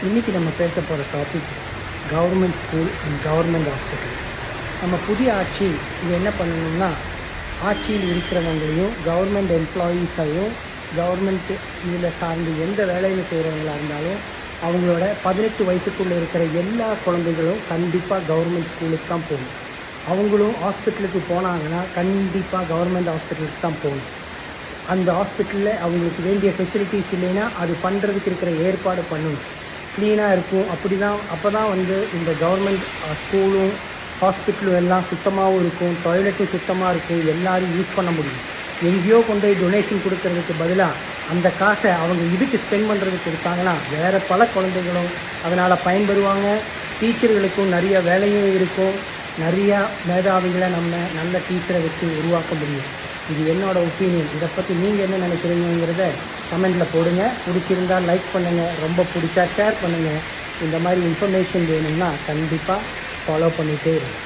இன்றைக்கி நம்ம பேச போகிற topic government school and government hospital. நம்ம புதிய ஆட்சி இது என்ன பண்ணணும்னா, ஆட்சியில் இருக்கிறவங்களையும் கவர்மெண்ட் எம்ப்ளாயீஸையும் கவர்மெண்ட் இதில் சார்ந்து எந்த வேலையில் செய்கிறவங்களாக இருந்தாலும் அவங்களோட 18 வயசுக்குள்ளே இருக்கிற எல்லா குழந்தைகளும் கண்டிப்பாக கவர்மெண்ட் ஸ்கூலுக்கு தான் போகணும். அவங்களும் ஹாஸ்பிட்டலுக்கு போனாங்கன்னா கண்டிப்பாக கவர்மெண்ட் ஹாஸ்பிட்டலுக்கு தான் போகணும். அந்த ஹாஸ்பிட்டலில் அவங்களுக்கு வேண்டிய ஃபெசிலிட்டிஸ் இல்லைன்னா அது பண்ணுறதுக்கு இருக்கிற ஏற்பாடு பண்ணணும். க்ளீனாக இருக்கும். அப்போ தான் இந்த கவர்மெண்ட் ஸ்கூலும் ஹாஸ்பிட்டலும் எல்லாம் சுத்தமாகவும் இருக்கும், டாய்லெட்டும் சுத்தமாக இருக்கும், எல்லோரும் யூஸ் பண்ண முடியும். எங்கேயோ கொண்டு போய் டொனேஷன் கொடுக்கறதுக்கு பதிலாக அந்த காசை அவங்க இதுக்கு ஸ்பெண்ட் பண்ணுறதுக்கு கொடுத்தாங்கன்னா வேறு பல குழந்தைகளும் அதனால் பயன்பெறுவாங்க. டீச்சர்களுக்கும் நிறைய வேலையும் இருக்கும். நிறையா மேதாவிகளை நம்ம நல்ல டீச்சரை வச்சு உருவாக்க முடியும். இது என்னோடய ஒப்பீனியன். இதை பற்றி நீங்கள் என்ன நினைக்கிறீங்கிறத கமெண்டில் போடுங்க. பிடிச்சிருந்தால் லைக் பண்ணுங்கள், ரொம்ப பிடிச்சா ஷேர் பண்ணுங்கள். இந்த மாதிரி இன்ஃபர்மேஷன் வேணும்னா கண்டிப்பாக ஃபாலோ பண்ணிகிட்டே இருங்க.